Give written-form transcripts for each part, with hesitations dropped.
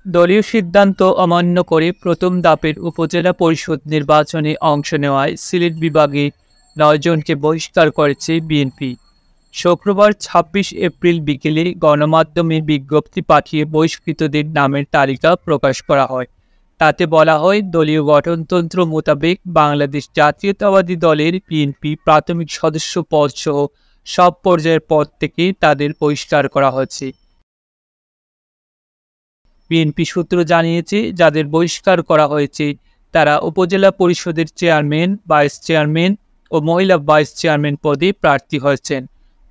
দলীয় সিদ্ধান্ত অমান্য করে প্রথম ধাপের উপজেলা পরিষদ নির্বাচনে অংশ নেওয়ায় সিলেট বিভাগে ৯ জনকে বহিষ্কার করেছে বিএনপি। শুক্রবার ২৬ এপ্রিল বিকেলে গণমাধ্যমে বিজ্ঞপ্তি পাঠিয়ে বহিষ্কৃতদের নামের তালিকা প্রকাশ করা হয়। তাতে বলা হয়, দলীয় গঠনতন্ত্র মোতাবেক বাংলাদেশ জাতীয়তাবাদী দলের বিএনপি প্রাথমিক সদস্য পদসহ সব পর্যায়ের পদ থেকে তাদের বহিষ্কার করা হয়েছে। বিএনপি সূত্র জানিয়েছে, যাদের বহিষ্কার করা হয়েছে তারা উপজেলা পরিষদের চেয়ারম্যান, ভাইস চেয়ারম্যান ও মহিলা ভাইস চেয়ারম্যান পদে প্রার্থী হয়েছেন।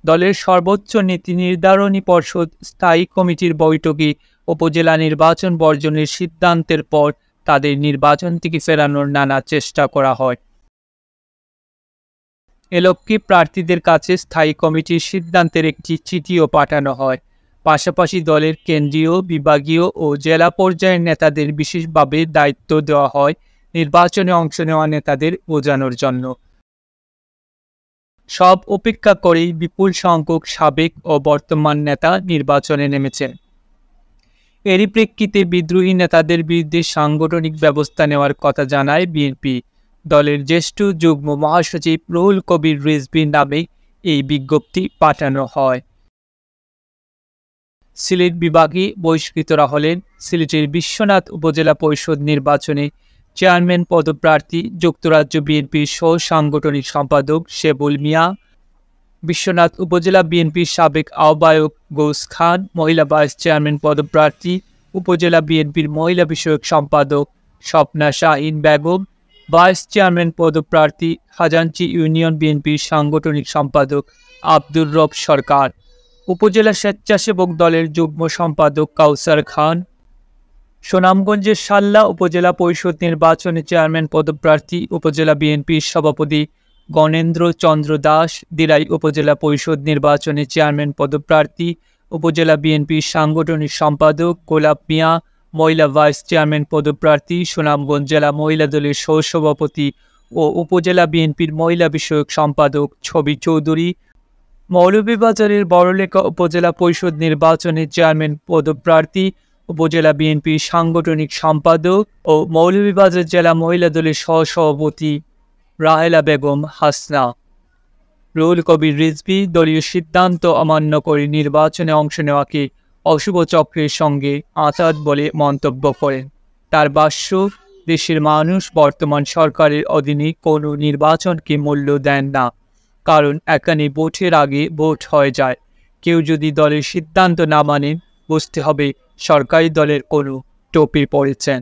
দলের সর্বোচ্চ নীতি নির্ধারণী পর্ষদ স্থায়ী কমিটির বৈঠকে উপজেলা নির্বাচন বর্জনের সিদ্ধান্তের পর তাদের নির্বাচন থেকে ফেরানোর নানা চেষ্টা করা হয়। এ লক্ষ্যে প্রার্থীদের কাছে স্থায়ী কমিটির সিদ্ধান্তের একটি চিঠিও পাঠানো হয়। পাশাপাশি দলের কেন্দ্রীয়, বিভাগীয় ও জেলা পর্যায়ের নেতাদের বিশেষভাবে দায়িত্ব দেওয়া হয় নির্বাচনে অংশ নেওয়া নেতাদের বোঝানোর জন্য। সব উপেক্ষা করেই বিপুল সংখ্যক সাবেক ও বর্তমান নেতা নির্বাচনে নেমেছেন। এরই প্রেক্ষিতে বিদ্রোহী নেতাদের বিরুদ্ধে সাংগঠনিক ব্যবস্থা নেওয়ার কথা জানায় বিএনপি। দলের জ্যেষ্ঠ যুগ্ম মহাসচিব রুহুল কবির রিজভীর নামে এই বিজ্ঞপ্তি পাঠানো হয়। সিলেট বিভাগে বহিষ্কৃতরা হলেন সিলেটের বিশ্বনাথ উপজেলা পরিষদ নির্বাচনে চেয়ারম্যান পদপ্রার্থী যুক্তরাজ্য বিএনপির সহ সাংগঠনিক সম্পাদক শেবুল মিয়া, বিশ্বনাথ উপজেলা বিএনপির সাবেক আহ্বায়ক গৌস খান, মহিলা ভাইস চেয়ারম্যান পদপ্রার্থী উপজেলা বিএনপির মহিলা বিষয়ক সম্পাদক স্বপ্না শাহীন বেগম, ভাইস চেয়ারম্যান পদপ্রার্থী খাজাঞ্চি ইউনিয়ন বিএনপির সাংগঠনিক সম্পাদক আব্দুর রব সরকার, উপজেলা স্বেচ্ছাসেবক দলের যুগ্ম সম্পাদক কাউসার খান, সুনামগঞ্জের সাল্লা উপজেলা পরিষদ নির্বাচনে চেয়ারম্যান পদপ্রার্থী উপজেলা বিএনপির সভাপতি গণেন্দ্র চন্দ্র দাস, দিরাই উপজেলা পরিষদ নির্বাচনে চেয়ারম্যান পদপ্রার্থী উপজেলা বিএনপির সাংগঠনিক সম্পাদক গোলাপ মিয়া, মহিলা ভাইস চেয়ারম্যান পদপ্রার্থী সুনামগঞ্জ জেলা মহিলা দলের সহসভাপতি ও উপজেলা বিএনপির মহিলা বিষয়ক সম্পাদক ছবি চৌধুরী, মৌলভীবাজারের বড়লেখা উপজেলা পরিষদ নির্বাচনে চেয়ারম্যান পদপ্রার্থী উপজেলা বিএনপির সাংগঠনিক সম্পাদক ও মৌলভীবাজার জেলা মহিলা দলের সহসভাপতি রাহেলা বেগম হাসনা। রুহুল কবির রিজভী দলীয় সিদ্ধান্ত অমান্য করে নির্বাচনে অংশ নেওয়াকে অশুভ চক্রের সঙ্গে আঁতাত বলে মন্তব্য করেন। তার ভাষ্য, দেশের মানুষ বর্তমান সরকারের অধীনে কোনো নির্বাচনকে মূল্য দেন না, কারণ এখানে ভোটের আগে ভোট হয়ে যায়। কেউ যদি দলের সিদ্ধান্ত না মানেন, বুঝতে হবে সরকারি দলের কোনো টোপে পড়েছেন।